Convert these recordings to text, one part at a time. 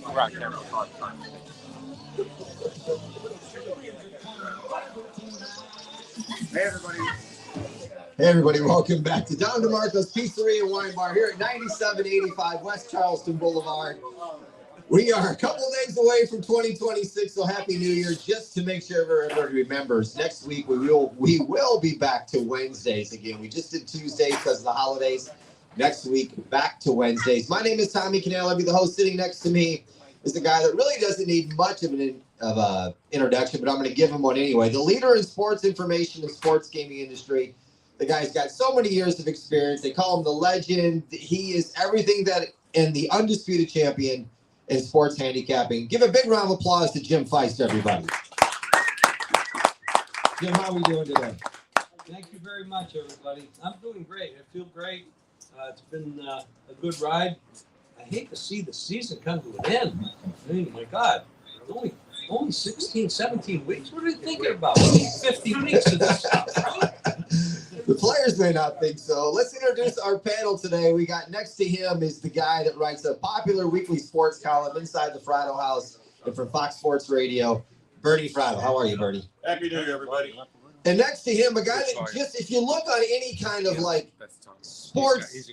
Hey everybody, welcome back to Don DeMarco's Pizzeria and Wine Bar here at 9785 West Charleston Boulevard. We are a couple days away from 2026, so Happy New Year. Just to make sure everybody remembers, next week we will be back to Wednesdays again. We just did Tuesdays because of the holidays. Next week, back to Wednesdays. My name is Tommy Canale. I'll be the host. Sitting next to me is the guy that really doesn't need much of an introduction, but I'm going to give him one anyway. The leader in sports information and sports gaming industry. The guy's got so many years of experience. They call him the legend. He is everything that, and the undisputed champion in sports handicapping. Give a big round of applause to Jim Feist, everybody. Jim, how are we doing today? Thank you very much, everybody. I'm doing great. I feel great. It's been a good ride. I hate to see the season come to an end. I mean, my God, only 16, 17 weeks? What are you thinking about? 50 weeks of this stuff, right? The players may not think so. Let's introduce our panel today. We got next to him is the guy that writes a popular weekly sports column inside the Fratto house and from Fox Sports Radio, Bernie Fratto. How are you, Bernie? Happy New Year, everybody. And next to him, a guy that just, if you look on any kind of like sports,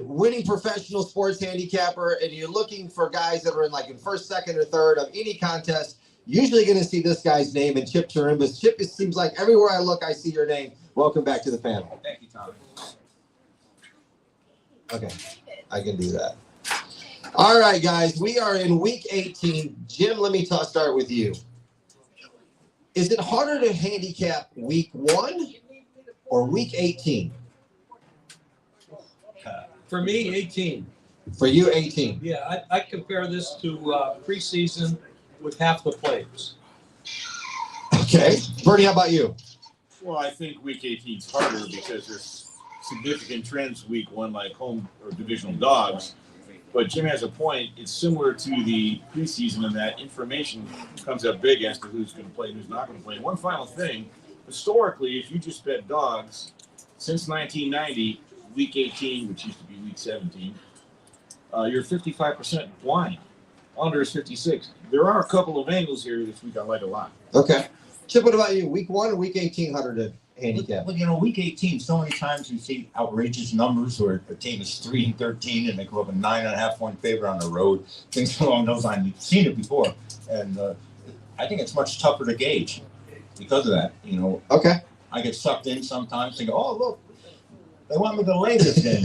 winning professional sports handicapper, and you're looking for guys that are in first, second, or third of any contest, usually going to see this guy's name and Chip Chirimbas. Chip, it seems like everywhere I look, I see your name. Welcome back to the panel. Thank you, Tommy. Okay, I can do that. All right, guys, we are in week 18. Jim, let me start with you. Is it harder to handicap week 1 or week 18? For me, 18. For you, 18. Yeah, I compare this to preseason with half the players. Okay. Bernie, how about you? Well, I think week 18 is harder because there's significant trends week 1, like home or divisional dogs. But Jim has a point. It's similar to the preseason in that information comes up big as to who's going to play and who's not going to play. And one final thing, historically, if you just bet dogs, since 1990, week 18, which used to be week 17, you're 55% blind. Under is 56. There are a couple of angles here this week I like a lot. Okay. Chip, what about you? Week 1 or week 18 harder to handicap? Well, week 18, so many times we see outrageous numbers where a team is 3-13 and they come up a 9.5-point favorite on the road. Things along those lines. We've seen it before. And I think it's much tougher to gauge because of that. Okay. I get sucked in sometimes and go, oh, look, they want me to lay this game.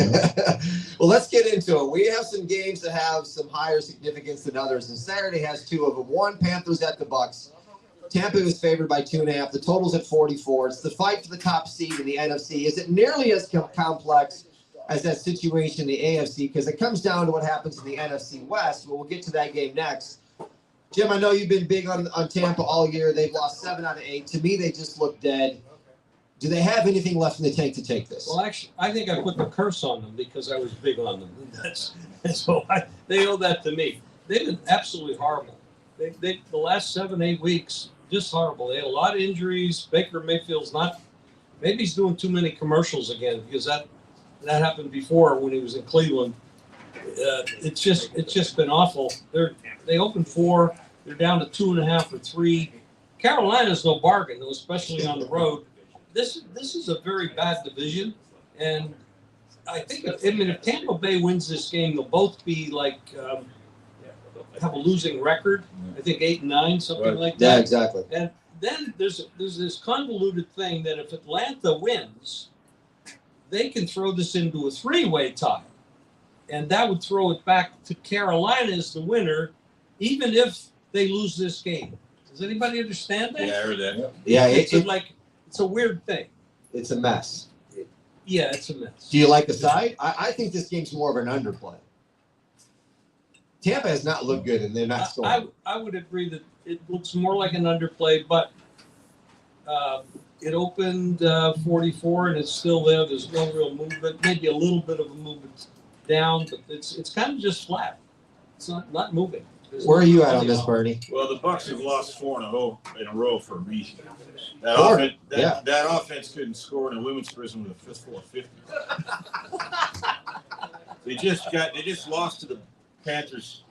Well, let's get into it. We have some games that have some higher significance than others, and Saturday has 2 of them. One, Panthers at the Bucks. Tampa is favored by 2.5. The total's at 44. It's the fight for the top seed in the NFC. Is it nearly as complex as that situation in the AFC? Because it comes down to what happens in the NFC West. But we'll get to that game next. Jim, I know you've been big on Tampa all year. They've lost 7 out of 8. To me, they just look dead. Do they have anything left in the tank to take this? Well, actually, I think I put the curse on them because I was big on them. They owe that to me. They've been absolutely horrible. The last 7-8 weeks, just horrible. They had a lot of injuries. Baker Mayfield's not. Maybe he's doing too many commercials again because that happened before when he was in Cleveland. It's just been awful. They opened 4. They're down to 2.5 or 3. Carolina's no bargain, though, especially on the road. This is a very bad division, and I think if Tampa Bay wins this game, they'll both be have a losing record. I think 8-9, something like that. Yeah, exactly. And then there's this convoluted thing that if Atlanta wins, they can throw this into a 3-way tie, and that would throw it back to Carolina as the winner, even if they lose this game. Does anybody understand that? Yeah, I heard that. Yeah, it's a weird thing. It's a mess. Yeah, it's a mess. Do you like the side? I think this game's more of an underplay. Tampa has not looked good, and they're not scoring. I would agree that it looks more like an underplay, but it opened 44, and it's still there. There's no real movement. Maybe a little bit of a movement down, but it's kind of just flat. It's not moving. Where are you at on this, Bernie? Well, the Bucks have lost 4 in a row for a reason. That offense couldn't score in a women's prison with a fistful of 50. They just lost to the Panthers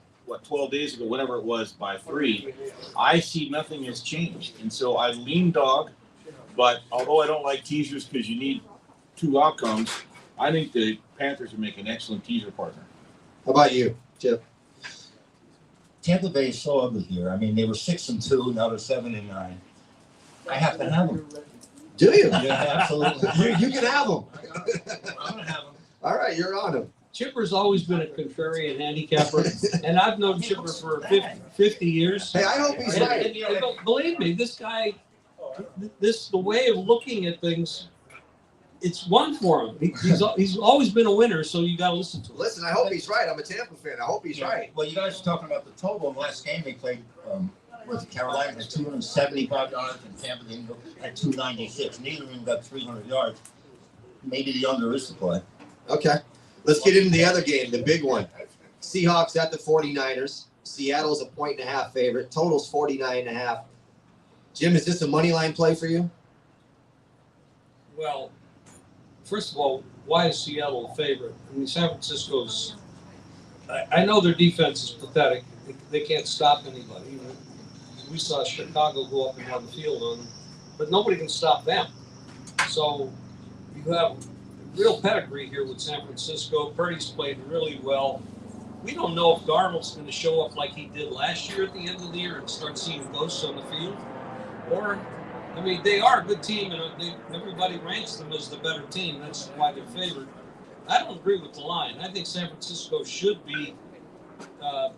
12 days ago, whatever it was, by 3. I see nothing has changed. And so I lean dog, but although I don't like teasers because you need 2 outcomes, I think the Panthers would make an excellent teaser partner. How about you, Chip? Tampa Bay is so ugly here. I mean, they were 6-2, now they're 7-9. I have to have them. Do you? Yeah, absolutely. You can have them. I'm gonna have them. All right, you're on them. Chipper's always been a contrarian handicapper, and I've known Chipper for 50 years. Hey, I hope he's And, right. and believe me, this guy, the way of looking at things, it's one for him. He's always been a winner, so you got to listen to him. Listen, I hope he's right. I'm a Tampa fan. I hope he's right. Well, you guys are talking about the total. In the last game they played, with Carolina had 275 yards and Tampa had 296. Neither of them got 300 yards. Maybe the under is the play. Okay. Let's get into the other game, the big one. Seahawks at the 49ers. Seattle's a 1.5 favorite. Total's 49.5. Jim, is this a money line play for you? Well, first of all, why is Seattle a favorite? I mean, San Francisco's. I know their defense is pathetic. They can't stop anybody. We saw Chicago go up and down the field on them, but nobody can stop them. So you have real pedigree here with San Francisco. Purdy's played really well. We don't know if Darnold's going to show up like he did last year at the end of the year and start seeing ghosts on the field. Or, I mean, they are a good team, and everybody ranks them as the better team. That's why they're favored. I don't agree with the line. I think San Francisco should be at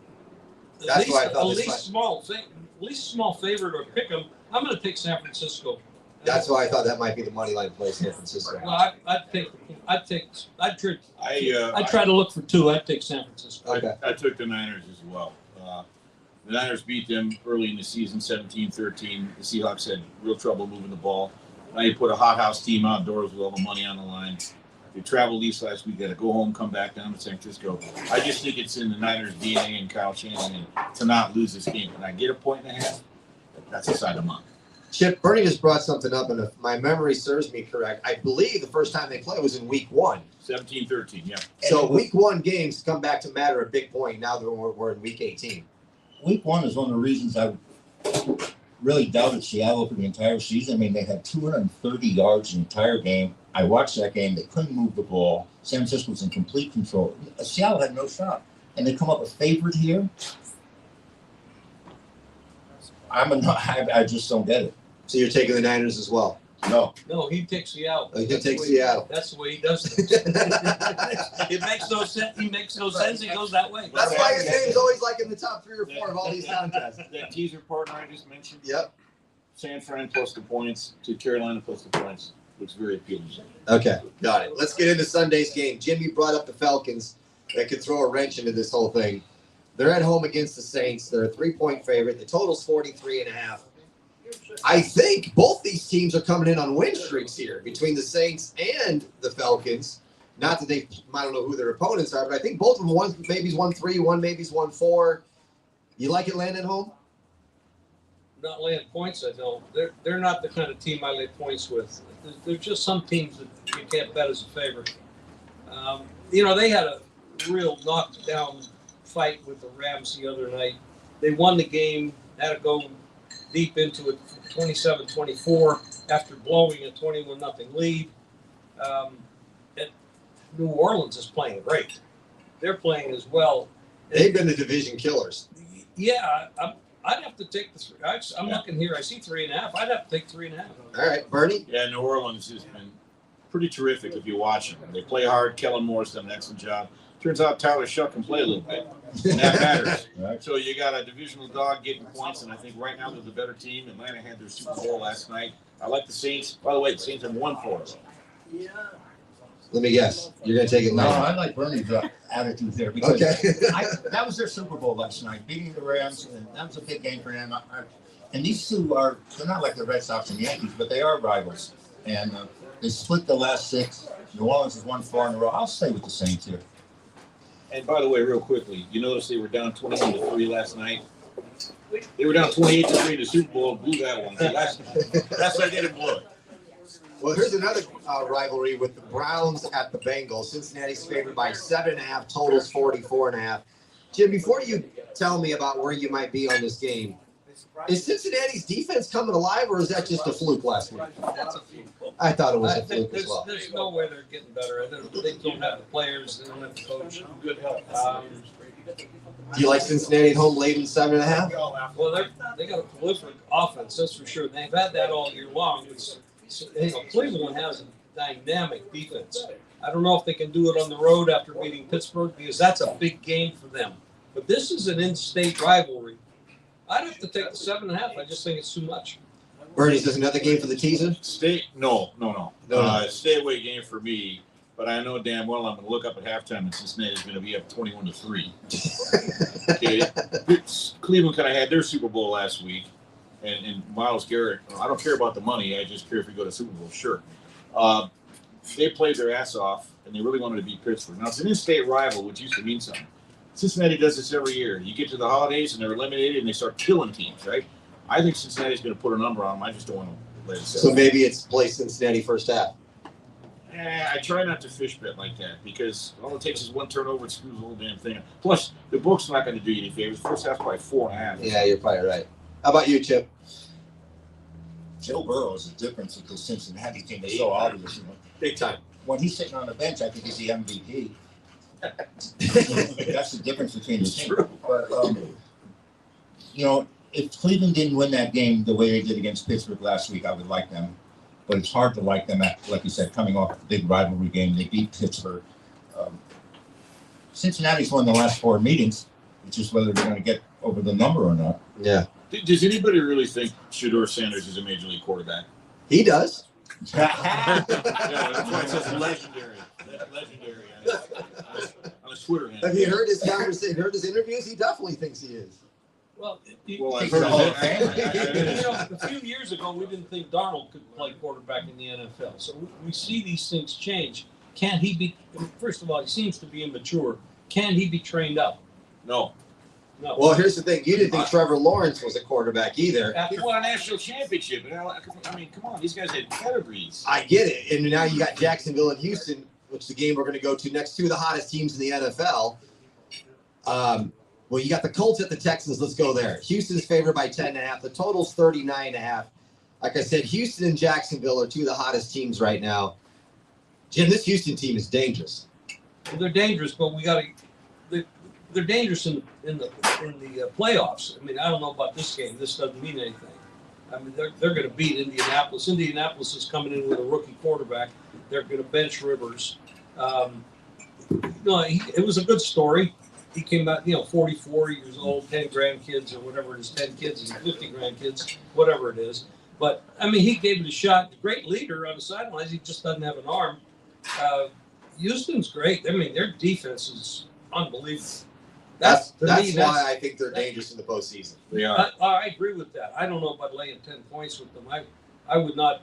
least small favorite or pick them. I'm going to pick San Francisco. That's why I thought that might be the money line play, San Francisco. Well, I'd try to look for 2. I'd take San Francisco. Okay. I took the Niners as well. The Niners beat them early in the season, 17-13. The Seahawks had real trouble moving the ball. Now you put a hothouse team outdoors with all the money on the line. They traveled east last week. Got to go home, come back down to San Francisco. I just think it's in the Niners' DNA and Kyle Shanahan to not lose this game. Can I get a 1.5? That's a side of mine. Chip, Bernie just brought something up, and if my memory serves me correct, I believe the first time they played was in week 1. 17-13, yeah. So week 1 games come back to matter a big point now that we're in week 18. Week 1 is one of the reasons I really doubted Seattle for the entire season. I mean, they had 230 yards the entire game. I watched that game. They couldn't move the ball. San Francisco was in complete control. Seattle had no shot. And they come up a favorite here. I just don't get it. So you're taking the Niners as well? No. No, he takes Seattle. Oh, you can take Seattle. That's the way he does it. It makes no sense. He makes no sense. He goes that way. That's why his name's always like in the top 3 or 4 of all these contests. That teaser partner I just mentioned. Yep. San Fran plus the points to Carolina plus the points. Looks very appealing. Okay, got it. Let's get into Sunday's game. Jimmy brought up the Falcons that could throw a wrench into this whole thing. They're at home against the Saints. They're a 3-point favorite. The total's 43.5. I think both these teams are coming in on win streaks here between the Saints and the Falcons. Not that I don't know who their opponents are, but I think both of them, one maybe's won 3, one maybe's won 4. You like Atlanta at home? Not laying points, I don't. They're not the kind of team I lay points with. There's just some teams that you can't bet as a favorite. They had a real knockdown fight with the Rams the other night. They won the game, had to go deep into it, 27-24 after blowing a 21-0 lead. New Orleans is playing great. They're playing as well. They've been the division killers. Yeah, I'd have to take the 3. I'm looking here. I see 3.5. I'd have to take 3.5. All right, Bernie? Yeah, New Orleans has been pretty terrific if you watch them. They play hard. Kellen Moore's done an excellent job. Turns out Tyler Shuck can play a little bit. And that matters. Right. So you got a divisional dog getting points, and I think right now they're the better team. Atlanta had their Super Bowl last night. I like the Saints. By the way, the Saints have won 4. Let me guess. You're going to take No, Atlanta. I like Bernie's attitude there because Okay. that was their Super Bowl last night, beating the Rams, and that was a big game for them. And these two they're not like the Red Sox and Yankees, but they are rivals. And they split the last 6. New Orleans has won 4 in a row. I'll stay with the Saints here. And by the way, real quickly, you notice they were down 21-3 last night. They were down 28-3 in the Super Bowl and blew that one. That's why they didn't blow it. Well, here's another rivalry with the Browns at the Bengals. Cincinnati's favored by 7.5. Totals 44.5. Jim, before you tell me about where you might be on this game, is Cincinnati's defense coming alive, or is that just a fluke last week? That's a fluke. I thought it was I a think fluke as well. there's no way they're getting better. They don't have the players. They don't have the coach. Good help. Do you like Cincinnati at home late in 7.5? Well, they got a prolific offense, that's for sure. They've had that all year long. Cleveland has a dynamic defense. I don't know if they can do it on the road after beating Pittsburgh, because that's a big game for them. But this is an in-state rivalry. I'd have to take the 7.5. I just think it's too much. Bernie, is this another game for the teaser? No. No. Stay away game for me. But I know damn well I'm going to look up at halftime and Cincinnati's going to be up 21-3. Okay, Cleveland kind of had their Super Bowl last week, and Myles Garrett. I don't care about the money. I just care if we go to Super Bowl. Sure. They played their ass off, and they really wanted to beat Pittsburgh. Now it's an in-state rival, which used to mean something. Cincinnati does this every year. You get to the holidays and they're eliminated, and they start killing teams. Right? I think Cincinnati's going to put a number on them. I just don't want to let it sit. So maybe it's play Cincinnati first half. I try not to fish bet like that, because all it takes is one turnover and screws the whole damn thing up. Plus, the book's not going to do you any favors. First half's probably 4.5. Yeah, you're probably right. How about you, Chip? Joe Burrow is the difference with the Cincinnati team. It's so obvious. Big time. When he's sitting on the bench, I think he's the MVP. That's the difference between the two. But, if Cleveland didn't win that game the way they did against Pittsburgh last week, I would like them. But it's hard to like them, like you said, coming off the big rivalry game. They beat Pittsburgh. Cincinnati's won the last 4 meetings. It's just whether they're going to get over the number or not. Yeah. Does anybody really think Shedeur Sanders is a major league quarterback? He does. Yeah, that's why it says legendary. Legendary on his Twitter handle. Have you heard his conversation? Heard his interviews? He definitely thinks he is. Well, I've For the Hall of heard Fame. a few years ago, we didn't think Darnold could play quarterback in the NFL. So we see these things change. Can he be, first of all, he seems to be immature. Can he be trained up? No. No. Well, here's the thing. You didn't think Trevor Lawrence was a quarterback either. He won a national championship. I mean, come on. These guys had pedigrees. I get it. And now you got Jacksonville and Houston, which is the game we're going to go to next, 2 of the hottest teams in the NFL. Well, you got the Colts at the Texans. Let's go there. Houston's favored by 10.5. The total's 39.5. Like I said, Houston and Jacksonville are 2 of the hottest teams right now. Jim, this Houston team is dangerous. Well, they're dangerous, but they're dangerous in the playoffs. I mean, I don't know about this game. This doesn't mean anything. I mean, they're going to beat Indianapolis. Indianapolis is coming in with a rookie quarterback. They're going to bench Rivers. It was a good story. He came out, 44 years old, 10 grandkids or whatever it is, 10 kids and 50 grandkids, whatever it is. But, I mean, he gave it a shot. Great leader on the sidelines. He just doesn't have an arm. Houston's great. I mean, their defense is unbelievable. That's why I think they're dangerous in the postseason. They are. I agree with that. I don't know about laying 10 points with them. I would not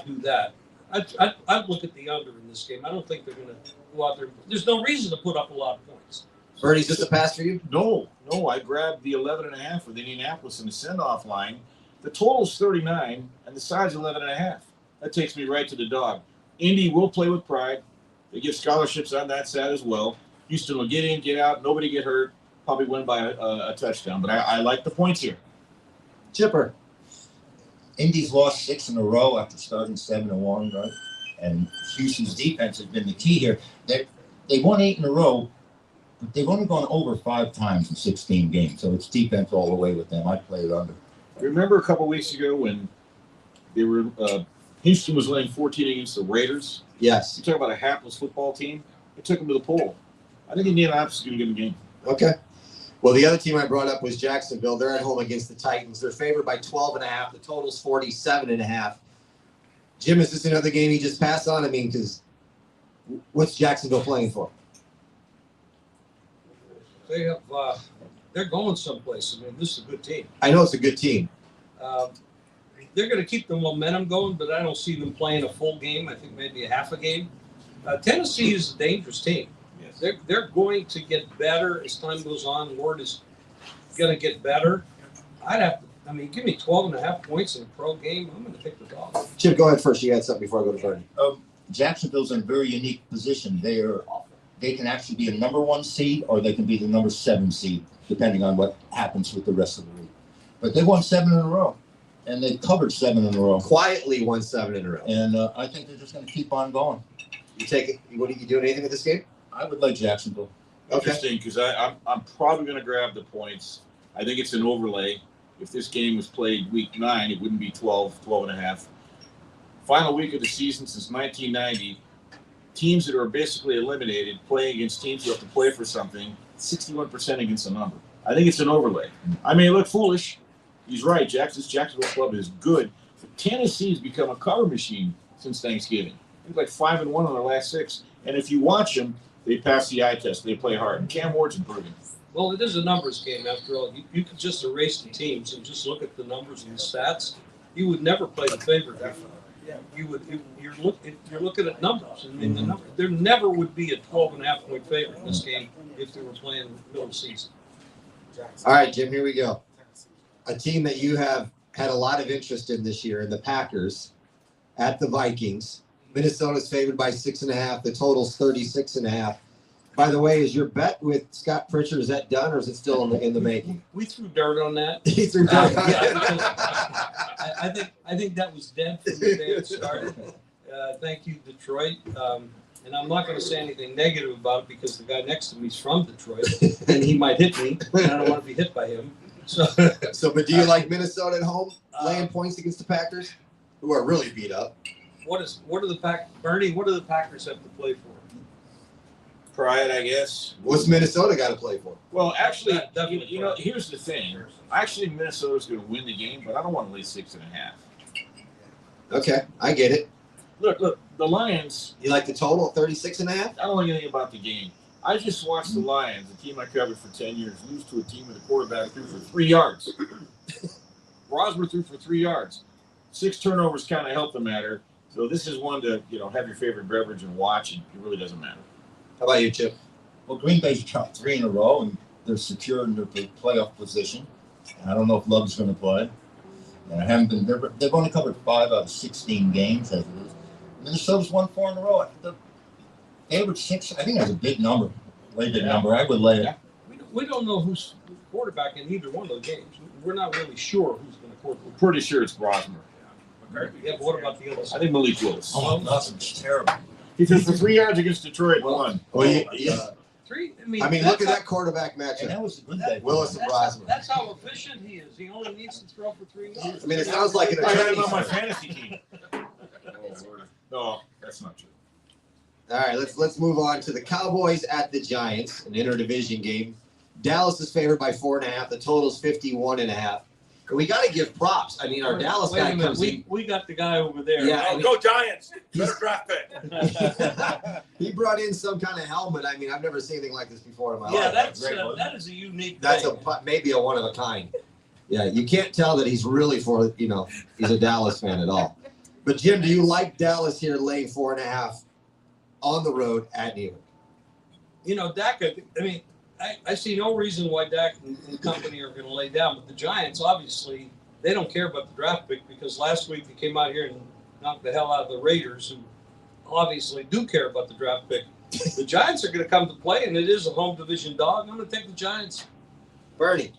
do that. I'd look at the under in this game. I don't think they're going to go out there. There's no reason to put up a lot of points. Bernie, is this a pass for you? No. I grabbed the 11.5 with Indianapolis in the send-off line. The total's 39, and the side's 11.5. That takes me right to the dog. Indy will play with pride. They give scholarships on that side as well. Houston will get in, get out, nobody get hurt, probably win by a touchdown. But I like the points here. Chipper. Indy's lost 6 in a row after starting 7-1, right? And Houston's defense has been the key here. They won 8 in a row, but they've only gone over 5 times in 16 games. So it's defense all the way with them. I'd play it under. Remember a couple weeks ago when they were Houston was laying 14 against the Raiders? Yes. You talk about a hapless football team. They took them to the poll. I think Indianapolis is going to give them a game. Okay. Well, the other team I brought up was Jacksonville. They're at home against the Titans. They're favored by 12.5. The total's 47.5. Jim, is this another game you just pass on? I mean, because what's Jacksonville playing for? They have. They're going someplace. I mean, this is a good team. I know it's a good team. They're going to keep the momentum going, but I don't see them playing a full game. I think maybe a half a game. Tennessee is a dangerous team. Yes. They're going to get better as time goes on. Ward is going to get better. Give me 12.5 points in a pro game. I'm going to pick the dog. Chip, go ahead first. You had something before I go to Bernie. Jacksonville's in a very unique position. They they can actually be a number 1 seed or they can be the number 7 seed, depending on what happens with the rest of the league. But they won 7 in a row, and they've covered 7 in a row. Quietly won 7 in a row. And I think they're just going to keep on going. You take it. What are you doing? Anything with this game? I would like Jacksonville. Okay. Interesting, because I'm probably going to grab the points. I think it's an overlay. If this game was played week 9, it wouldn't be 12 and a half. Final week of the season since 1990. Teams that are basically eliminated playing against teams who have to play for something, 61% against the number. I think it's an overlay. I may look foolish. He's right. Jacksonville club is good. But Tennessee's become a cover machine since Thanksgiving. They're like 5-1 on their last 6. And if you watch them, they pass the eye test. They play hard. And Cam Ward's improving. Well, it is a numbers game after all. You could just erase the teams and just look at the numbers and the stats. You would never play the favorite. You're looking at numbers. I mean, there never would be a 12.5 point favorite in this game if they were playing middle season. All right, Jim, here we go. A team that you have had a lot of interest in this year, in the Packers at the Vikings. Minnesota's favored by 6.5. The total's 36.5. By the way, is your bet with Scott Pritchard, is that done or is it still in the making? We threw dirt on that. He threw dirt on I think that was dead from the day it started. Thank you, Detroit. And I'm not going to say anything negative about it because the guy next to me is from Detroit and he might hit me, and I don't want to be hit by him. So, but do you like Minnesota at home laying points against the Packers, who are really beat up? Bernie? What do the Packers have to play for? Pride, I guess. What's Minnesota got to play for? Well, actually, Definitely you know, here's the thing. Actually, Minnesota's going to win the game, but I don't want to lay 6.5. Okay, I get it. Look, the Lions. You like the total, 36.5? I don't like anything about the game. I just watched the Lions, a team I covered for 10 years, lose to a team with a quarterback threw for 3 yards. Rosmer threw for 3 yards. 6 turnovers kind of helped the matter. So this is one to, have your favorite beverage and watch, and it really doesn't matter. How about you, Chip? Well, Green Bay's chopped 3 in a row, and they're secure in their playoff position. And I don't know if Love's going to play. And I haven't been. They've only covered 5 out of 16 games as it is. Minnesota's won 4 in a row. The average 6. I think that's a big number. Number. I would lay it. We don't know who's quarterback in either one of those games. We're not really sure who's going to quarterback. We're pretty sure it's Rosmer. Yeah, but what about the other I side? think Malik Willis. Oh, that's terrible. He threw for 3 yards against Detroit and won. Well, yeah. 3. I mean, look at that quarterback And matchup. that was a good day. Willis and Rosmer. That's how efficient he is. He only needs to throw for 3 yards. I mean, it sounds like an I had him attorney. on my fantasy team. No, that's not true. All right, let's move on to the Cowboys at the Giants, an interdivision game. Dallas is favored by 4.5. The total's 51.5. And we got to give props. I mean, our Dallas Wait a guy minute. comes in. We got the guy over there. Yeah, Oh, go Giants! Better draft pick. He brought in some kind of helmet. I mean, I've never seen anything like this before in my Yeah, life. that is a unique That's thing. maybe a one of a kind. Yeah, you can't tell that he's really he's a Dallas fan at all. But Jim, do you like Dallas here laying 4.5 on the road at New York? Dak, I mean, I see no reason why Dak and company are going to lay down. But the Giants, obviously, they don't care about the draft pick because last week they came out here and knocked the hell out of the Raiders, who obviously do care about the draft pick. The Giants are going to come to play, and it is a home division dog. I'm going to take the Giants. Bernie.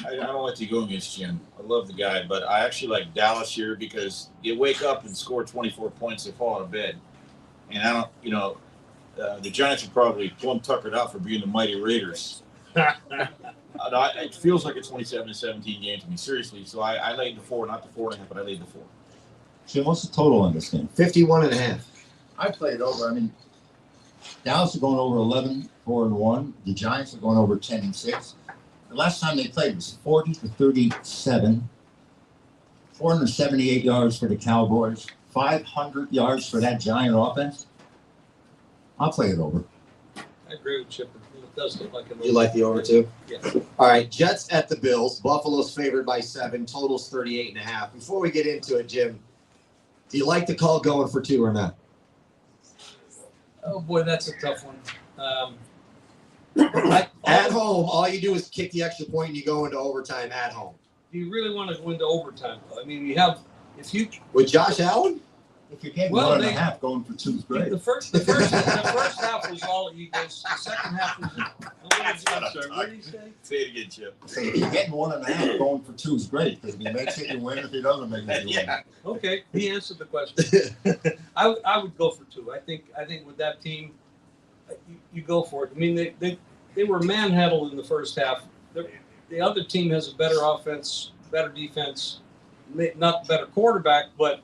I don't like to go against Jim. I love the guy, but I actually like Dallas here because you wake up and score 24 points, they fall out of bed. And I don't, the Giants are probably plumb tuckered out for being the mighty Raiders. It feels like a 27-17 game to me, seriously. So I laid the 4, not the 4.5, but I laid the 4. Jim, what's the total on this game? 51.5. I played over. I mean, Dallas are going over 11-4-1. The Giants are going over 10-6. The last time they played was 40-37. 478 yards for the Cowboys. 500 yards for that Giant offense. I'll play it over. I agree with Chipper. It does look like a You like the over too? Yeah. All right, Jets at the Bills. Buffalo's favored by 7. Total's 38.5. Before we get into it, Jim, do you like the call going for 2 or not? Oh, boy, that's a tough one. At home, all you do is kick the extra point and you go into overtime at home. Do you really want to go into overtime? I mean, if you With Josh Allen? If you're getting Well, 1.5, going for 2 is great. The first half was all Eagles. The second half was. What did he say? Say it again, Chip. So if you're getting 1.5, going for 2 is great because if he makes it, you win. If he doesn't make it, you win. Yeah. Okay, he answered the question. I would go for 2. I think with that team, you go for it. I mean, they were manhandled in the first half. The other team has a better offense, better defense, not better quarterback, but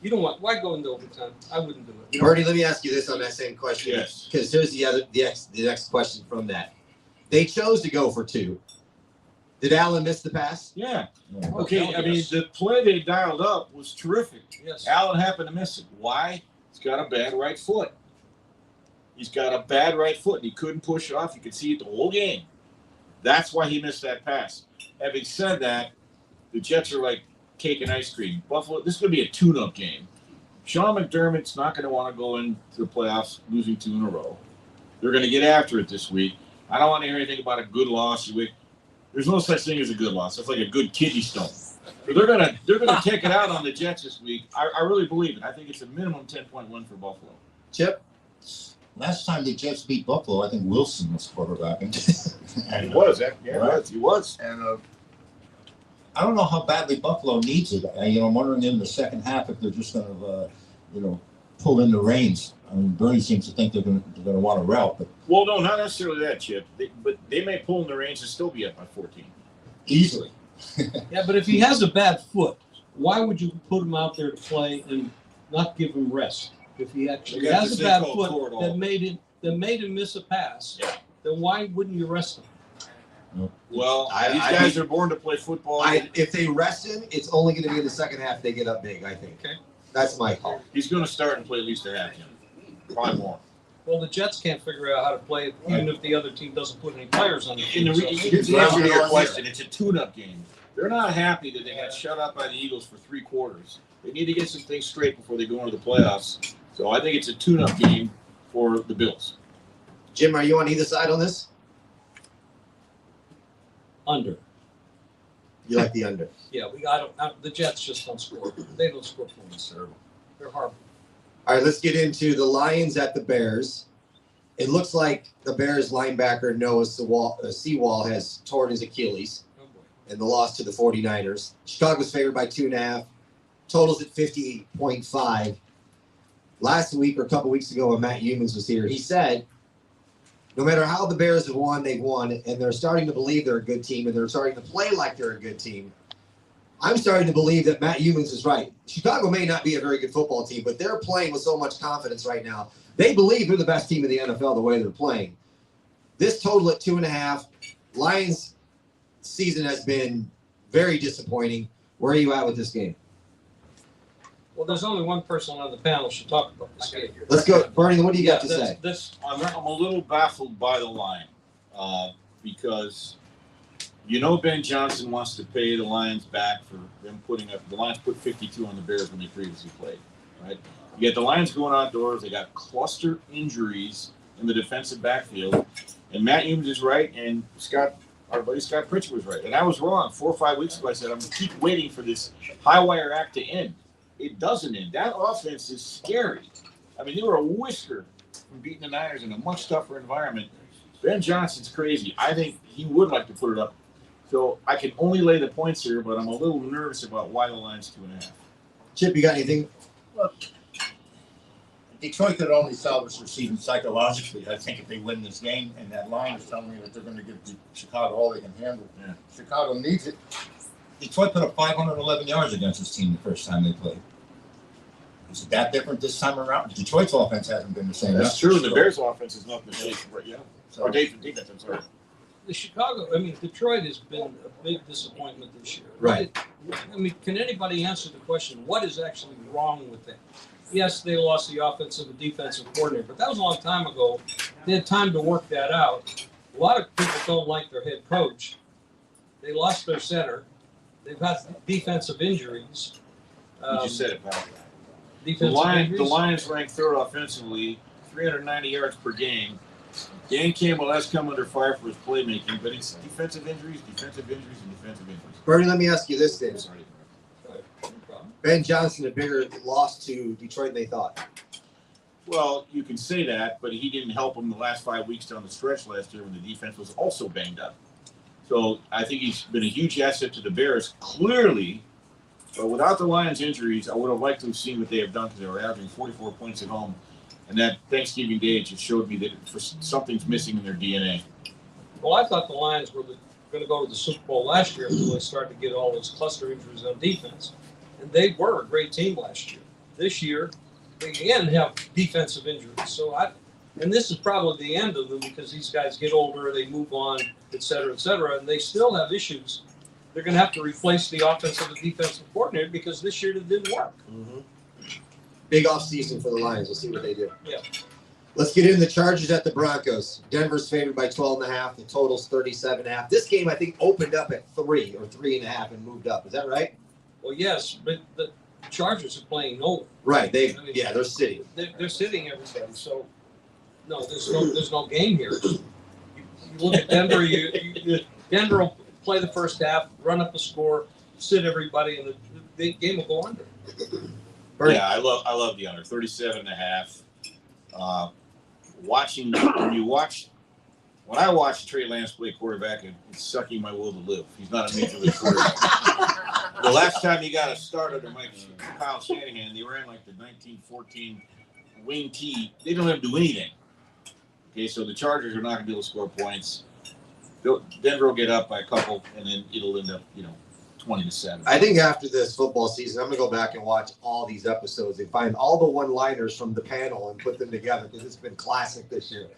you don't want. Why go into overtime? I wouldn't do it. Bernie, let me ask you this on that same question. Yes. Because here's the next question from that. They chose to go for 2. Did Allen miss the pass? Yeah. Yeah. Okay, I mean, Yes. the play they dialed up was terrific. Yes. Allen happened to miss it. Why? He's got a bad right foot. He's got a bad right foot, and he couldn't push it off. You could see it the whole game. That's why he missed that pass. Having said that, the Jets are like cake and ice cream. Buffalo, this is going to be a tune-up game. Sean McDermott's not going to want to go into the playoffs losing 2 in a row. They're going to get after it this week. I don't want to hear anything about a good loss. There's no such thing as a good loss. It's like a good kidney stone. So they're gonna take it out on the Jets this week. I really believe it. I think it's a minimum 10-point win for Buffalo. Chip? Last time the Jets beat Buffalo, I think Wilson was quarterbacking. And he was. Yeah, he was. And I don't know how badly Buffalo needs it. I'm wondering in the second half if they're just going to, pull in the reins. I mean, Bernie seems to think they're going to want to route, but Well, no, not necessarily that, Chip. But they may pull in the range and still be up by 14. easily. Yeah, but if he has a bad foot, why would you put him out there to play and not give him rest? If he actually You got has this a thing bad called foot Toradol. that made him miss a pass, Yeah. then why wouldn't you rest him? Well, I- these I guys think- are born to play football. If they rest him, it's only going to be in the second half they get up big, I think. Okay. That's my call. He's going to start and play at least a half, Jim. Probably more. Well, the Jets can't figure out how to play it, even if the other team doesn't put any players on the In the field. here's the answer to your question. It's a tune-up game. They're not happy that they got shut out by the Eagles for 3 quarters. They need to get some things straight before they go into the playoffs. So I think it's a tune-up game for the Bills. Jim, are you on either side on this? Under. You like the under? Yeah, the Jets just don't score. They don't score points. They're horrible. All right, let's get into the Lions at the Bears. It looks like the Bears linebacker Noah Seawall has torn his Achilles Oh boy. in the loss to the 49ers. Chicago's favored by 2.5. Totals at 50.5. Last week or a couple weeks ago when Matt Humans was here, he said, no matter how the Bears have won, they've won, and they're starting to believe they're a good team, and they're starting to play like they're a good team. I'm starting to believe that Matt Humans is right. Chicago may not be a very good football team, but they're playing with so much confidence right now. They believe they're the best team in the NFL the way they're playing. This total at 2.5. Lions season has been very disappointing. Where are you at with this game? Well, there's only one person on the panel who should talk about this game. Let's go. Bernie, what do you got to say? I'm a little baffled by the line because Ben Johnson wants to pay the Lions back for them putting up. The Lions put 52 on the Bears when they previously played, right? You get the Lions going outdoors. They got cluster injuries in the defensive backfield, and Matt Humans is right, and our buddy Scott Pritchard was right, and I was wrong. 4 or 5 weeks ago, I said I'm going to keep waiting for this high wire act to end. It doesn't end. That offense is scary. I mean, they were a whisker from beating the Niners in a much tougher environment. Ben Johnson's crazy. I think he would like to put it up. So I can only lay the points here, but I'm a little nervous about why the line's 2.5. Chip, you got anything? Look, Detroit could only salvage their season psychologically, I think, if they win this game, and that line is telling me that they're going to give Chicago all they can handle. Yeah. Chicago needs it. Detroit put up 511 yards against this team the first time they played. Is it that different this time around? Detroit's offense hasn't been the same. That's true. The Bears' offense is not the same right now. So, Or defense, I'm sorry. Detroit has been a big disappointment this year. Right. Can anybody answer the question, what is actually wrong with them? Yes, they lost the offensive and defensive coordinator, but that was a long time ago. They had time to work that out. A lot of people don't like their head coach. They lost their center. They've had defensive injuries. You just said it, pal. The Defensive injuries. Lions ranked third offensively, 390 yards per game. Dan Campbell has come under fire for his playmaking, but it's defensive injuries, and defensive injuries. Bernie, let me ask you this then. Sorry. No problem. Ben Johnson a bigger loss to Detroit than they thought. Well, you can say that, but he didn't help them the last 5 weeks down the stretch last year when the defense was also banged up. So I think he's been a huge asset to the Bears, clearly. But without the Lions' injuries, I would have liked to have seen what they have done because they were averaging 44 points at home. And that Thanksgiving Day just showed me that something's missing in their DNA. Well, I thought the Lions were going to go to the Super Bowl last year until they started to get all those cluster injuries on defense. And they were a great team last year. This year, they again have defensive injuries. So and this is probably the end of them because these guys get older, they move on, et cetera, and they still have issues. They're going to have to replace the offensive and defensive coordinator because this year it didn't work. Mm-hmm. Big offseason for the Lions. We'll see what they do. Yeah. Let's get in the Chargers at the Broncos. Denver's favored by 12.5. The total's 37.5. This game, I think, opened up at 3 or 3.5 and moved up. Is that right? Well, yes, but the Chargers are playing no. Right. They're sitting. They're sitting everybody. So no, there's no game here. You look at Denver. Denver will play the first half, run up the score, sit everybody, and the game will go under. Yeah, I love the under 37.5. When I watch Trey Lance play quarterback, it's sucking my will to live. He's not a major league quarterback. The last time he got a start under Kyle Shanahan, they ran like the 1914 wing tee. They don't have to do anything. Okay, so the Chargers are not going to be able to score points. Denver will get up by a couple, and then it'll end up, 20-7. I think after this football season, I'm going to go back and watch all these episodes and find all the one-liners from the panel and put them together because it's been classic this year.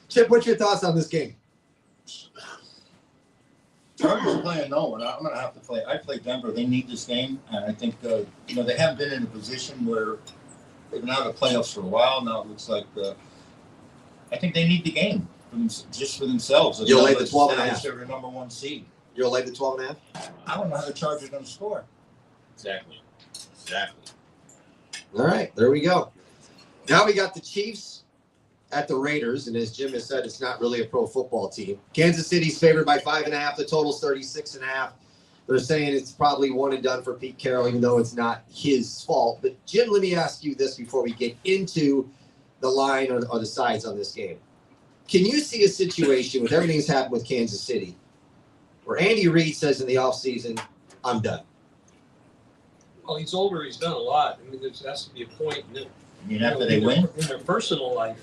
Chip, what's your thoughts on this game? Chargers are playing no one. I'm going to have to play. I play Denver. They need this game, and I think they haven't been in a position where they've been out of the playoffs for a while now. It looks like I think they need the game just for themselves. You'll lay the 12.5. They're the number one seed. You'll lay the 12.5. I don't know how the Chargers are going to score. Exactly. All right, there we go. Now we got the Chiefs at the Raiders, and as Jim has said, it's not really a pro football team. Kansas City's favored by 5.5. The total's 36.5. They're saying it's probably one and done for Pete Carroll, even though it's not his fault. But Jim, let me ask you this before we get into the line or the sides on this game. Can you see a situation with everything that's happened with Kansas City where Andy Reid says in the offseason, I'm done? Well, he's older. He's done a lot. I mean, there has to be a point After they win? In their personal life,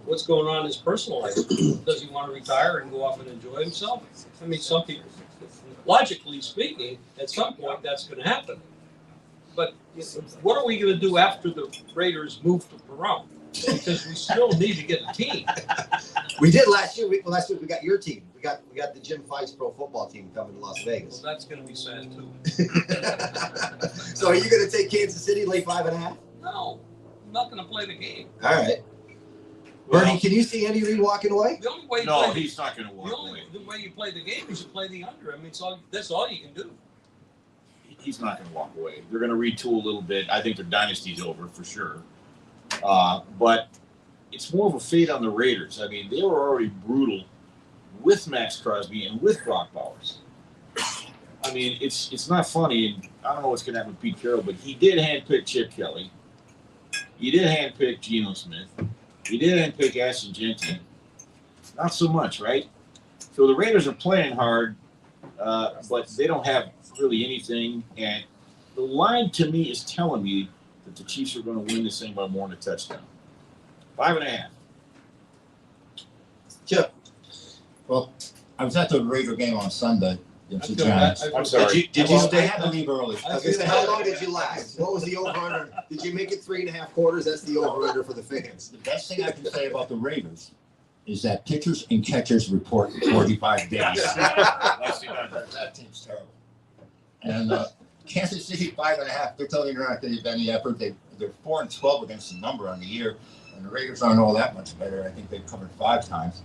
what's going on in his personal life? Does he want to retire and go off and enjoy himself? I mean, some people, logically speaking, at some point that's going to happen. But what are we going to do after the Raiders move to Perot? Because we still need to get a team. We did last year. Last week we got your team. We got the Jim Feist pro football team coming to Las Vegas. Well, that's going to be sad too. So are you going to take Kansas City late 5.5? No, I'm not going to play the game. All right. Bernie, can you see Andy Reid walking away? The only way he's not going to walk away. The way you play the game is you play the under. I mean, that's all you can do. He's not going to walk away. They're going to retool a little bit. I think their dynasty's over for sure. But it's more of a fate on the Raiders. I mean, they were already brutal with Max Crosby and with Brock Bowers. I mean, it's not funny, and I don't know what's going to happen with Pete Carroll, but he did handpick Chip Kelly. He did handpick Geno Smith. He did handpick Ashton Jeanty. Not so much, right? So the Raiders are playing hard, but they don't have really anything. And the line to me is telling me that the Chiefs are going to win this thing by more than a touchdown. 5.5. Chip. Well, I was at the Raider game on Sunday against the Giants. I'm sorry. Did you I stay? had to leave early. I was going to say, how long did you last? What was the over-under? Did you make it 3.5 quarters? That's the over-under for the fans. The best thing I can say about the Raiders is that pitchers and catchers report in 45 days. That team's terrible. And Kansas City 5.5. They're telling you they're not going to give any effort. They're 4-12 against the number on the year, and the Raiders aren't all that much better. I think they've covered 5 times.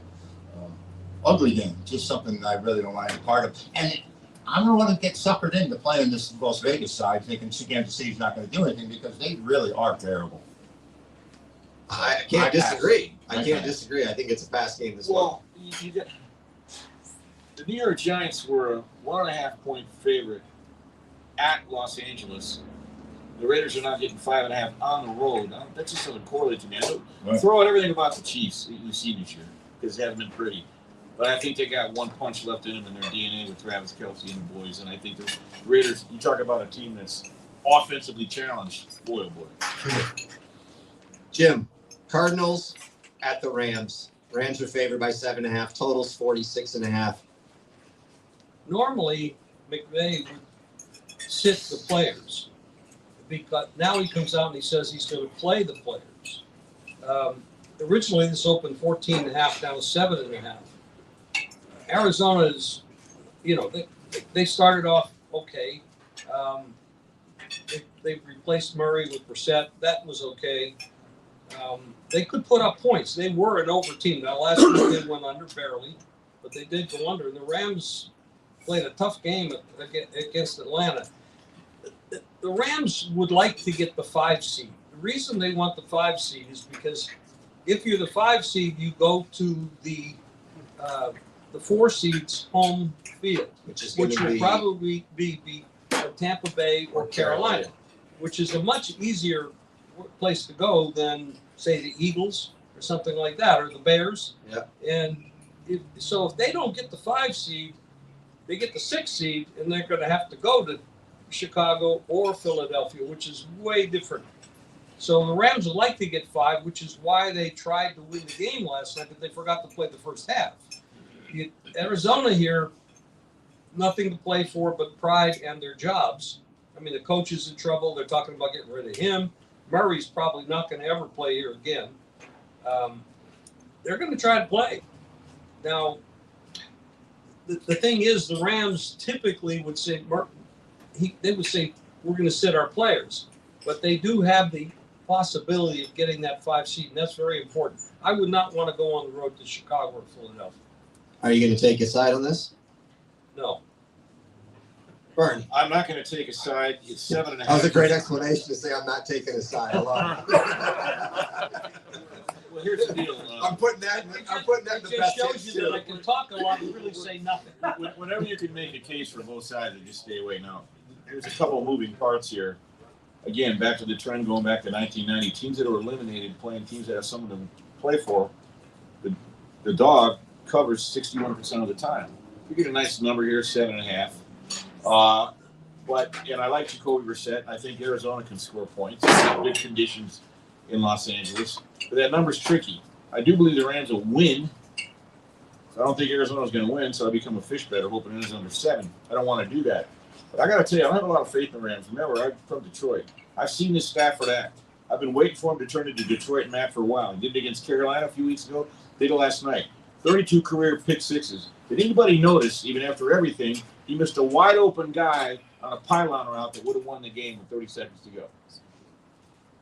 Ugly game, just something I really don't want to be part of. And I don't want to get suckered into playing this Las Vegas side, thinking Kansas City's not going to do anything because they really are terrible. I can't disagree. I can't disagree. I think it's a pass game as well. The New York Giants were a 1.5 point favorite at Los Angeles The Raiders are not getting 5.5 on the road. That just doesn't correlate to me. Right. Throw out everything about the Chiefs that you've seen this year because they haven't been pretty. But I think they got one punch left in them in their DNA with Travis Kelce and the boys. And I think the Raiders, you talk about a team that's offensively challenged. Boy, oh boy. Jim, Cardinals at the Rams. Rams are favored by 7.5. Totals 46.5. Normally, McVay would sit the players, because now he comes out and he says he's going to play the players. Originally, this opened 14.5 down to 7.5. Arizona is, they started off okay. They replaced Murray with Brissett. That was okay. They could put up points. They were an over team. Now, last week they went under barely, but they did go under. And the Rams played a tough game against Atlanta. The Rams would like to get the 5 seed. The reason they want the 5 seed is because if you're the 5 seed, you go to the 4 seed's home field, which will probably be Tampa Bay or Carolina, which is a much easier place to go than, say, the Eagles or something like that, or the Bears. Yeah. And if they don't get the 5 seed, they get the 6 seed, and they're going to have to go to Chicago or Philadelphia, which is way different. So the Rams would like to get 5, which is why they tried to win the game last night, but they forgot to play the first half. Arizona here, nothing to play for but pride and their jobs. I mean, the coach is in trouble. They're talking about getting rid of him. Murray's probably not going to ever play here again. They're going to try to play. Now, the thing is, the Rams typically would say, they would say, we're going to sit our players. But they do have the possibility of getting that 5 seed, and that's very important. I would not want to go on the road to Chicago or Philadelphia. Are you going to take a side on this? No. Bernie. I'm not going to take a side. It's 7.5. That was a great explanation to say I'm not taking a side. I love it. Well, here's the deal. I'm putting that in the It best just shows you that I too. can talk a lot and really say nothing. Whenever you can make a case for both sides, and just stay away. Now, there's a couple of moving parts here. Again, back to the trend going back to 1990. Teams that are eliminated playing teams that have someone to play for. The dog covers 61% of the time. We get a nice number here, 7.5. And I like Jacoby Brissett. I think Arizona can score points. Good conditions in Los Angeles. But that number's tricky. I do believe the Rams will win. So I don't think Arizona's going to win, so I become a fish better, hoping it is under 7. I don't want to do that. But I got to tell you, I don't have a lot of faith in the Rams. Remember, I'm from Detroit. I've seen this Stafford act. I've been waiting for him to turn into Detroit Matt for a while. He did it against Carolina a few weeks ago. Did it last night. 32 career pick sixes. Did anybody notice, even after everything, he missed a wide open guy on a pylon route that would have won the game with 30 seconds to go?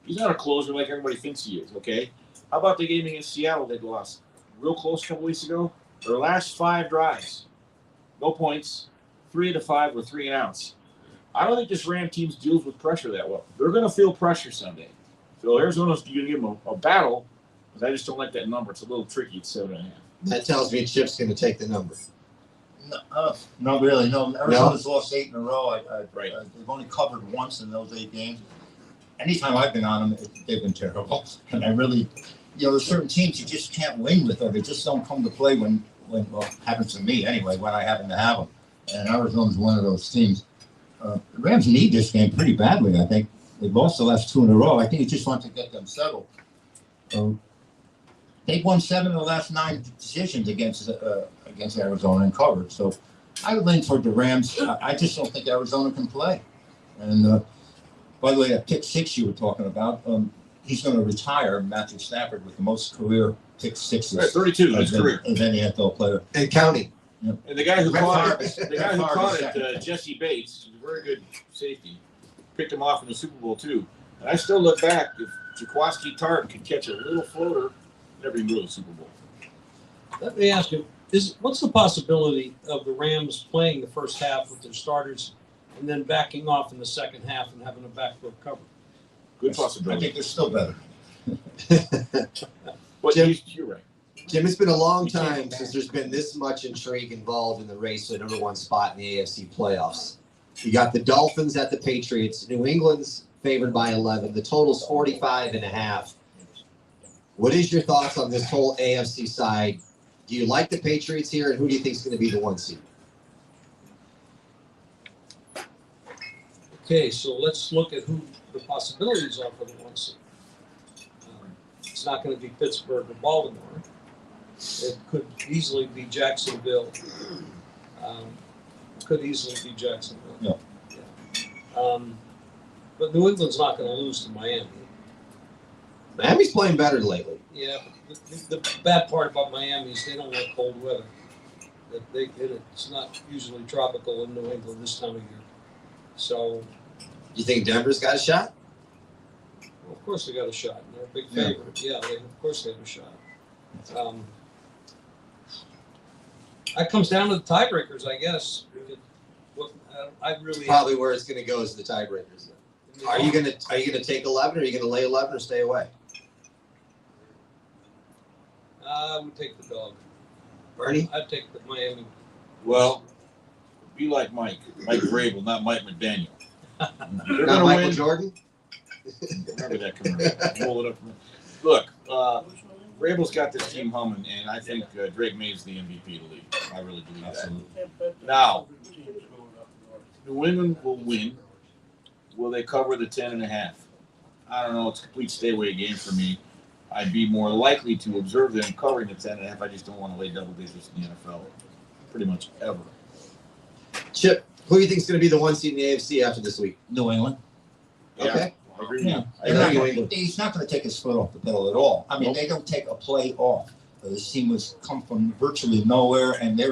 He's not a closer like everybody thinks he is, okay? How about the game against Seattle they lost? Real close a couple weeks ago. Their last 5 drives, no points. 3 of the 5 were 3 and outs. I don't think this Ram team deals with pressure that well. They're going to feel pressure Sunday. So Arizona's going to give them a battle, because I just don't like that number. It's a little tricky at 7.5. That tells me Chip's going to take the number. Not really. No, Arizona's lost 8 in a row. Right. They've only covered once in those 8 games. Anytime I've been on them, they've been terrible. And I really, there's certain teams you just can't win with, or they just don't come to play when happens to me anyway, when I happen to have them. And Arizona's one of those teams. The Rams need this game pretty badly, I think. They've lost the last 2 in a row. I think you just want to get them settled. They've won 7 of the last 9 decisions against Arizona and covered. So I would lean toward the Rams. I just don't think Arizona can play. And by the way, that pick 6 you were talking about, he's going to retire, Matthew Stafford, with the most career pick 6s. Right, 32 in his career. Of any NFL player. And counting. Yep. And the guy who caught Favre it, Jesse Bates, who's a very good safety, picked him off in the Super Bowl too. And I still look back, if Jaquaski Tartt could catch a little floater, never even go to the Super Bowl. Let me ask you, what's the possibility of the Rams playing the first half with their starters and then backing off in the second half and having a backdoor cover? Good I possibility. think they're still better. But Jim- you're right. Jim, it's been a long time since there's been this much intrigue involved in the race for the #1 spot in the AFC playoffs. You got the Dolphins at the Patriots. New England's favored by 11. The total's 45.5. What is your thoughts on this whole AFC side? Do you like the Patriots here, and who do you think is going to be the 1 seed? Okay, so let's look at who the possibilities are for the 1 seed. It's not going to be Pittsburgh or Baltimore. It could easily be Jacksonville. Could easily be Jacksonville. Yeah. But New England's not going to lose to Miami. Miami's playing better lately. Yeah, but the bad part about Miami is they don't like cold weather. It's not usually tropical in New England this time of year. So, You think Denver's got a shot? well, of course they got a shot. They're a big favorite. Yeah, of course they have a shot. That comes down to the tiebreakers, I guess. I really Probably where it's going to go is the tiebreakers. Are you gonna take 11, or are you gonna lay 11, or stay away? I would take the dog. Bernie? I'd take the Miami. Well, be like Mike Vrabel, not Mike McDaniel. They're Not gonna Michael win. Jordan? Remember that commercial. Roll it up. Look, Vrabel's got this team humming, and I think Drake May's the MVP of the league. I really believe that. Now, New England will win. Will they cover the 10.5? I don't know. It's a complete stay away game for me. I'd be more likely to observe them covering the 10.5. I just don't want to lay double digits in the NFL, pretty much ever. Chip, who do you think is going to be the 1 seed in the AFC after this week? New England. Okay. I agree with Yeah. you. I know New Not- England. He's not going to take his foot off the pedal at all. I mean, Nope. they don't take a play off. This team has come from virtually nowhere, and they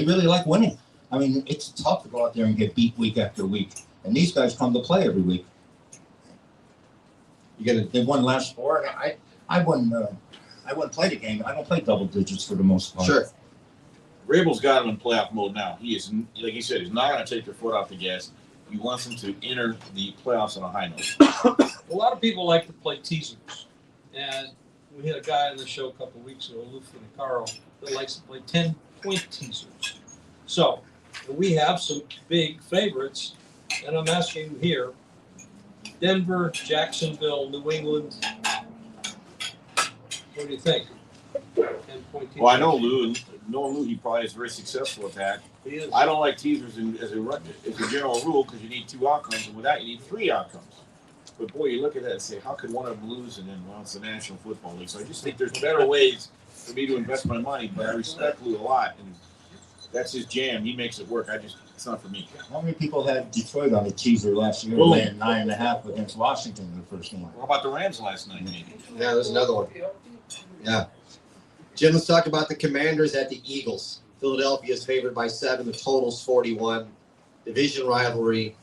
really like winning. I mean, it's tough to go out there and get beat week after week. And these guys come to play every week. They won last 4. I wouldn't play the game. I don't play double digits for the most part. Sure. Vrabel's got him in playoff mode now. He is, like he said, he's not going to take their foot off the gas. He wants them to enter the playoffs on a high note. A lot of people like to play teasers. And we had a guy on the show a couple of weeks ago, Lou Finicaro, that likes to play 10-point teasers. So we have some big favorites. And I'm asking you here, Denver, Jacksonville, New England. What do you think? 10-point teasers. Well, I know Lou, and knowing Lou, he probably is very successful at that. He is. I don't like teasers as a general rule because you need 2 outcomes, and with that, you need 3 outcomes. But boy, you look at that and say, how could one of them lose? And then, well, it's the National Football League. So I just think there's better ways for me to invest my money. But I respect Lou a lot, and that's his jam. He makes it work. It's not for me. How many people had Detroit on the teaser last year, Boom. laying 9.5 against Washington in the first one? How about the Rams last night, maybe? Yeah, there's another one. Yeah. Jim, let's talk about the Commanders at the Eagles. Philadelphia is favored by 7. The total's 41. Division rivalry.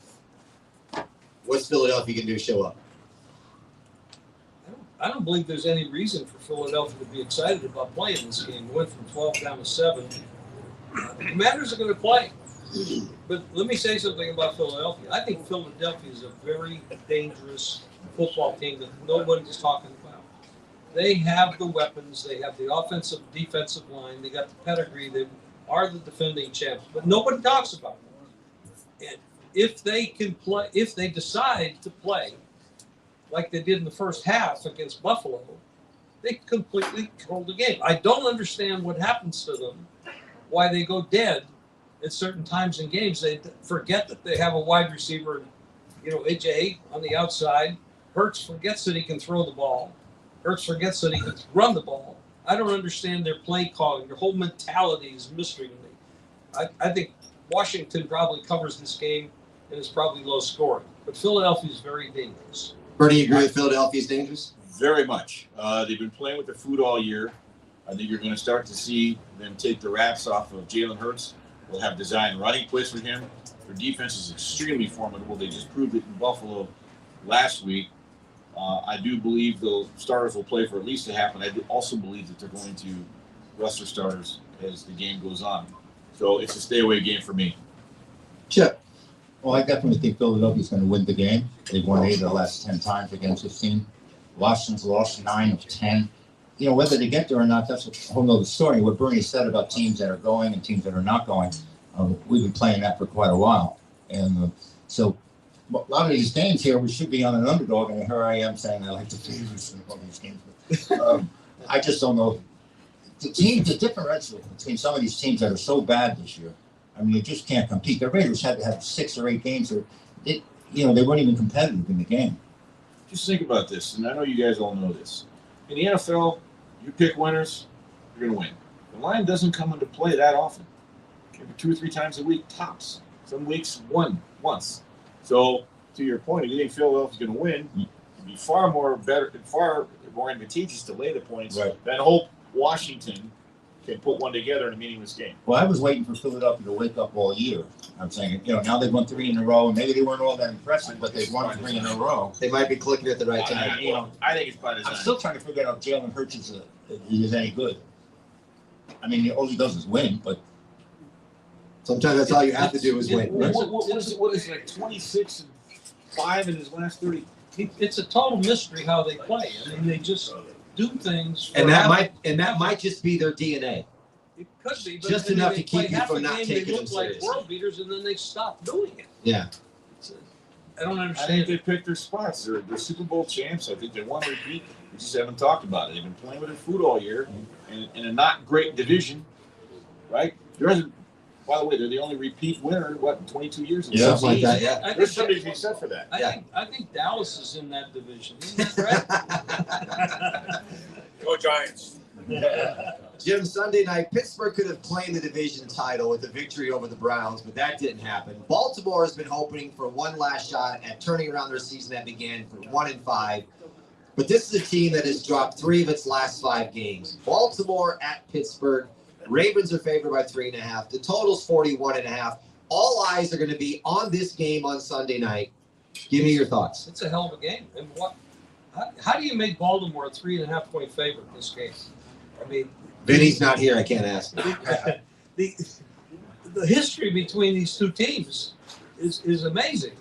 What's Philadelphia going to do? Show up? I don't believe there's any reason for Philadelphia to be excited about playing this game. It went from 12 down to 7. The Commanders are going to play. But let me say something about Philadelphia. I think Philadelphia is a very dangerous football team that nobody's talking about. They have the weapons. They have the offensive, defensive line. They got the pedigree. They are the defending champs. But nobody talks about them. And if they can play, if they decide to play like they did in the first half against Buffalo, they completely control the game. I don't understand what happens to them, why they go dead at certain times in games. They forget that they have a wide receiver, AJ on the outside. Hurts forgets that he can throw the ball. Hurts forgets that he can run the ball. I don't understand their play calling. Their whole mentality is a mystery to me. I think Washington probably covers this game and is probably low scoring. But Philadelphia is very dangerous. Bernie, you agree with Philadelphia is dangerous? Very much. They've been playing with the food all year. I think you're going to start to see them take the wraps off of Jalen Hurts. They'll have design running plays for him. Their defense is extremely formidable. They just proved it in Buffalo last week. I do believe the starters will play for at least a half, and I do also believe that they're going to rest their starters as the game goes on. So it's a stay-away game for me. Chip. Well, I definitely think Philadelphia's going to win the game. They've won 8 of the last 10 times against this team. Washington's lost 9 of 10. Whether they get there or not, that's a whole other story. What Bernie said about teams that are going and teams that are not going, we've been playing that for quite a while. And so a lot of these games here, we should be on an underdog, and here I am saying I like the favorites in all these games. But, I just don't know. The differential between some of these teams that are so bad this year, I mean, you just can't compete. The Raiders had to have 6 or 8 games where they weren't even competitive in the game. Just think about this, and I know you guys all know this. In the NFL, you pick winners, you're going to win. The line doesn't come into play that often. Maybe 2 or 3 times a week, tops. Some weeks, once. So, to your point, if you think Philadelphia's going to win, it'd be far more advantageous to lay the points than hope Washington can put one together in a meaningless game. Well, I was waiting for Philadelphia to wake up all year. I'm saying, now they've won 3 in a row. Maybe they weren't all that impressive, but they've won 3 in a row. They might be clicking at the right time. I think it's by design. I'm still trying to figure out if Jalen Hurts is any good. I mean, all he does is win, but sometimes that's all you have to do is win. What is it, like 26-5 in his last 30? It's a total mystery how they play. I mean, they just do things. And that might just be their DNA. It could be, but just enough to keep you half from the not game, taking they them look like seriously. world beaters, and then they stop doing it. Yeah. I don't I understand. think they picked their spots. They're Super Bowl champs. I think they want to repeat. We just haven't talked about it. They've been playing with their food all year in a not great division, right? There isn't. By the way, they're the only repeat winner. In 22 years? Yeah, something like that. Yeah. I There's think, somebody to be said for that. I think Dallas is in that division. Isn't that right? Go Giants. Jim, Sunday night, Pittsburgh could have claimed the division title with a victory over the Browns, but that didn't happen. Baltimore has been hoping for one last shot at turning around their season that began for 1-5. But this is a team that has dropped 3 of its last 5 games. Baltimore at Pittsburgh. Ravens are favored by 3.5. The total's 41.5. All eyes are going to be on this game on Sunday night. Give me your thoughts. It's a hell of a game. And how do you make Baltimore a 3.5-point favorite in this game? I mean, Vinny's not here. I can't ask him. the history between these two teams is amazing.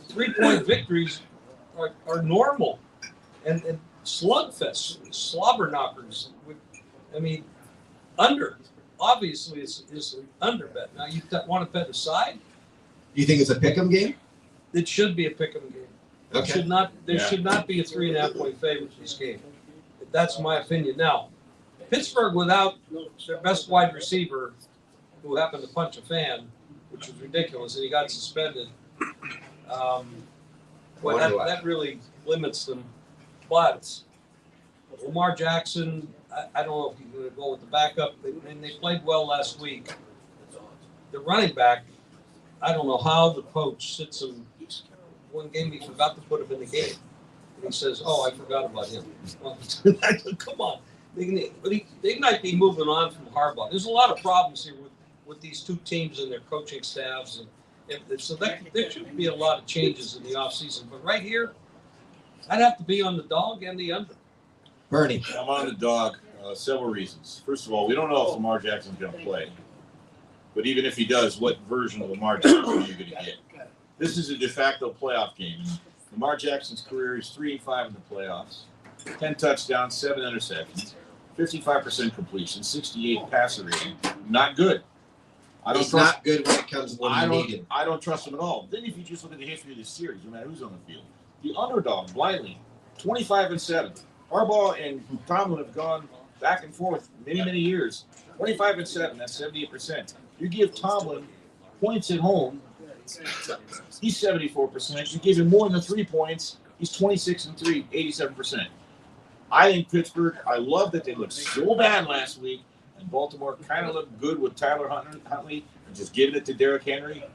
3-point victories are normal, and slugfests, slobber knockers. I mean, under obviously is an under bet. Now you want to bet a side. You think it's a pick'em game? It should be a pick'em game. Okay. Should not be a 3.5-point favorite in this game. That's my opinion. Now, Pittsburgh without their best wide receiver, who happened to punch a fan, which was ridiculous, and he got suspended. That really limits them. But Lamar Jackson, I don't know if he's going to go with the backup. They played well last week. The running back, I don't know how the coach sits him. One game he forgot to put him in the game. And he says, "Oh, I forgot about him." Well, come on. They might be moving on from Harbaugh. There's a lot of problems here with these two teams and their coaching staffs. So there should be a lot of changes in the offseason. But right here, I'd have to be on the dog and the under. Bernie. I'm on the dog. Several reasons. First of all, we don't know if Lamar Jackson's going to play. But even if he does, what version of Lamar Jackson are you going to get? This is a de facto playoff game. Lamar Jackson's career is 3-5 in the playoffs. 10 touchdowns, 7 interceptions, 55% completion, 68 passer rating. Not good. He's not good when it comes when you need him. I don't trust him at all. Then if you just look at the history of this series, no matter who's on the field, the underdog blindly, 25-7. Harbaugh and Tomlin have gone back and forth many years. 25-7, that's 78%. You give Tomlin points at home, he's 74%. You give him more than 3 points, he's 26-3, 87%. I think Pittsburgh, I love that they looked so bad last week, and Baltimore kind of looked good with Tyler Huntley and just giving it to Derrick Henry.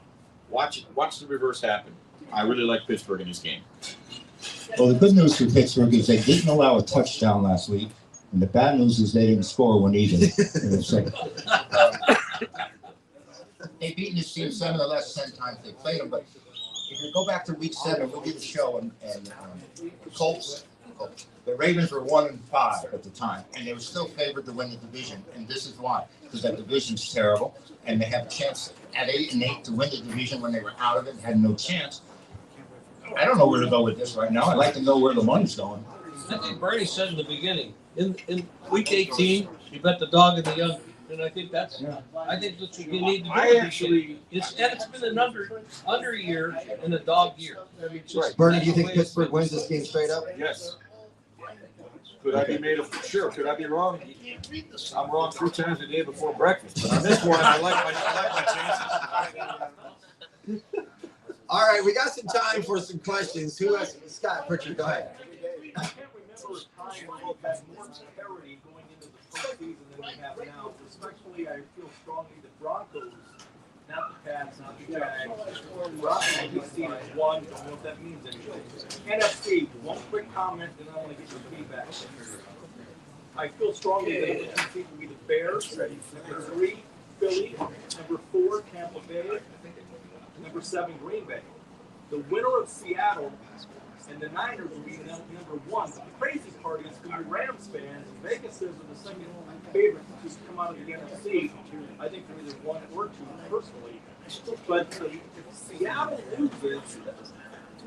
Watch the reverse happen. I really like Pittsburgh in this game. Well, the good news for Pittsburgh is they didn't allow a touchdown last week, and the bad news is they didn't score one either. They've beaten this team 7 of the last 10 times they played them, but if you go back to week 7, we'll do the show, and the Colts, the Ravens were 1-5 at the time, and they were still favored to win the division, and this is why, because that division's terrible, and they have a chance at 8-8 to win the division when they were out of it and had no chance. I don't know where to go with this right now. I'd like to know where the money's going. I think Bernie said in the beginning, in week 18, you bet the dog and the under. And I think that's Yeah. what you need to do. I actually, It's been an under a year and a dog year. I mean, just- Bernie, do you think Pittsburgh wins this game straight up? yes. Could I be made of? Sure. Could I be wrong? I'm wrong 3 times a day before breakfast. But on this one, I like my chances. All right, we got some time for some questions. Who has Scott Pritchard? Go ahead. I can't remember a time when we've had more parity going into the postseason than we have now. Especially, I feel strongly the Broncos, not the Pats, not the Jags. Broncos, we see as one. Don't know if that means anything. NFC. One quick comment, and I want to get your feedback. I feel strongly that the NFC will be the Bears. Number 3, Philly. Number 4, Tampa Bay. Number 7, Green Bay. The winner of Seattle and the Niners will be number 1. But the crazy part is for you Rams fans, Vegas is the second favorite to come out of the NFC. I think they're either 1 or 2 personally. But if Seattle loses,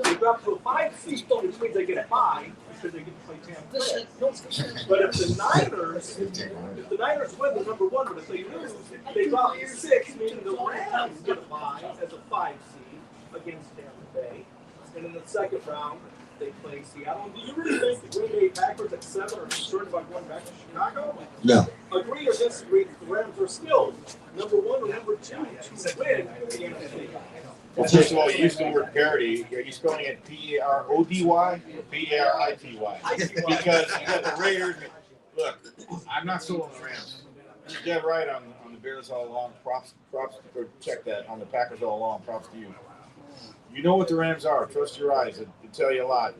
they drop to a 5 seed, which means they get a 5 because they get to play Tampa Bay. But if the Niners win, they're number 1. But if they lose, they drop to 6, meaning the Rams get a 5 as a 5 seed against Tampa Bay. And in the second round, they play Seattle. Do you really think the Green Bay Packers at 7 are concerned about going back to Chicago? No. Agree or disagree that the Rams are still number 1 or number 2 to win the NFC? Well, first of all, you used the word parity. Are you spelling it P-A-R-O-D-Y or P-A-R-I-T-Y? Because you got the Raiders. Look, I'm not sold on the Rams. You're dead right on the Bears all along. Props, or check that. On the Packers all along. Props to you. You know what the Rams are. Trust your eyes. They tell you a lot.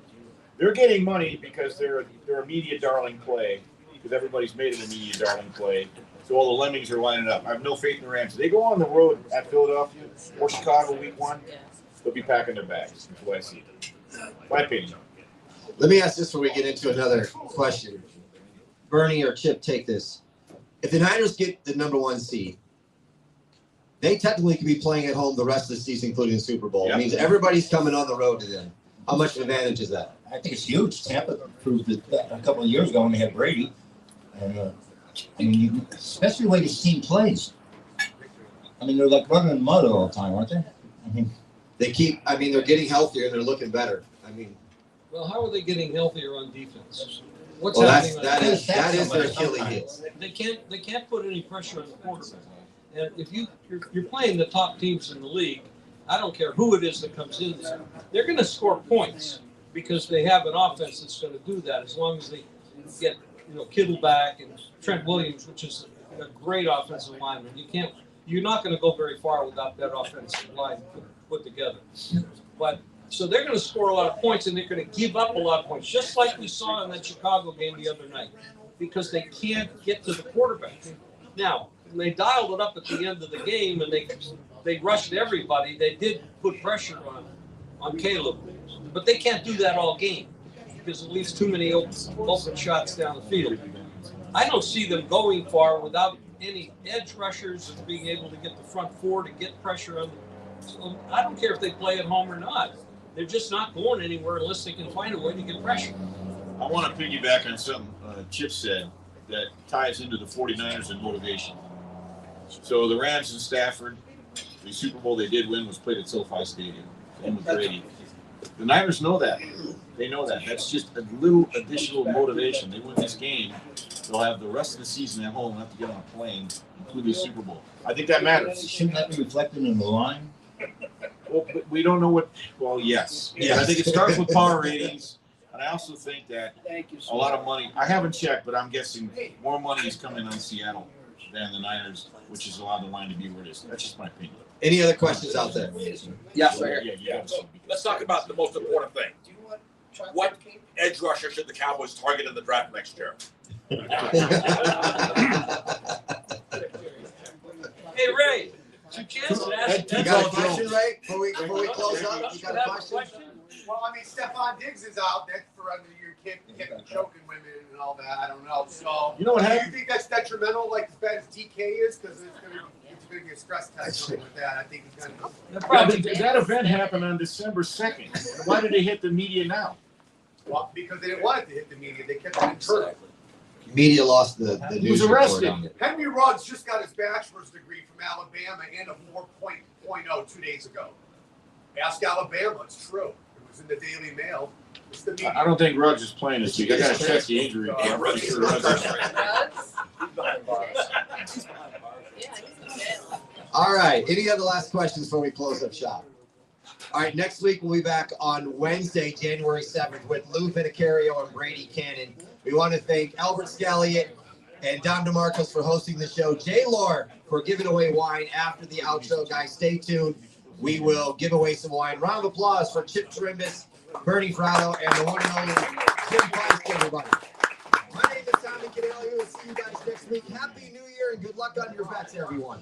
They're getting money because they're a media darling play. Because everybody's made it a media darling play. So all the lemmings are lining up. I have no faith in the Rams. If they go on the road at Philadelphia or Chicago week 1, they'll be packing their bags. That's the way I see it. My opinion. Let me ask this before we get into another question. Bernie or Chip, take this. If the Niners get the number 1 seed, they technically could be playing at home the rest of the season, including the Super Bowl. Yep. It means everybody's coming on the road to them. How much of an advantage is that? I think it's huge. Tampa proved it a couple of years ago when they had Brady. And, I mean, especially the way this team plays. I mean, they're like running in mud all the time, aren't they? I mean, they're getting healthier and they're looking better. I mean, Well, how are they getting healthier on defense? What's well, happening on that defense? is their Achilles heel. They can't put any pressure on the quarterback. And if you're playing the top teams in the league, I don't care who it is that comes in there, they're going to score points because they have an offense that's going to do that. As long as they get Kittle back and Trent Williams, which is a great offensive lineman. You're not going to go very far without that offensive line put together. But so they're going to score a lot of points and they're going to give up a lot of points, just like we saw in that Chicago game the other night, because they can't get to the quarterback. Now, they dialed it up at the end of the game and they rushed everybody. They did put pressure on Caleb, but they can't do that all game because it leaves too many open shots down the field. I don't see them going far without any edge rushers and being able to get the front 4 to get pressure on them. So I don't care if they play at home or not. They're just not going anywhere unless they can find a way to get pressure. I want to piggyback on something Chip said that ties into the 49ers and motivation. So the Rams and Stafford, the Super Bowl they did win was played at SoFi Stadium. And with Brady. The Niners know that. They know that. That's just a little additional motivation. They win this game, they'll have the rest of the season at home, have to get on a plane, including the Super Bowl. I think that matters. shouldn't that be reflected in the line? Well, but we don't know what. Well, yes. I think it starts with power ratings, and I also think that a lot of money. I haven't checked, but I'm guessing more money is coming on Seattle than the Niners, which has allowed the line to be where it is. That's just my opinion. Any other questions out there? Yes, right Yeah, here. Let's talk about the most important thing. What edge rusher should the Cowboys target in the draft next year? Hey, Ray, you chance to ask You got a question, Ray? Before we close up, you got a question? Well, I mean, Stephon Diggs is out. That's for under your kid choking women and all that. I don't know. So, You know what do happened? you think that's detrimental, like as bad as DK is? Because it's going to be a stress test with that. I think it's going to. That event happened on December 2nd. Why did they hit the media now? Well, because they didn't want it to hit the media. They kept it internal. Media lost the He news was report arrested. on it. Henry Ruggs just got his bachelor's degree from Alabama and a 4.0 2 days ago. Ask Alabama, it's true. It was in the Daily Mail. It's the media. I don't think Ruggs is playing this week. I gotta check the injury report. I'm pretty sure Ruggs is. All right. Any other last questions before we close up shop? All right. Next week, we'll be back on Wednesday, January 7th with Lou Vinicario and Brady Cannon. We want to thank Albert Scalliot and Don DeMarcos for hosting the show. Jay Lore for giving away wine after the outro. Guys, stay tuned. We will give away some wine. Round of applause for Chip Chimbris, Bernie Fratto, and the one and only Jim Feist, everybody. My name is Tommy Canale. We'll see you guys next week. Happy New Year and good luck on your bets, everyone.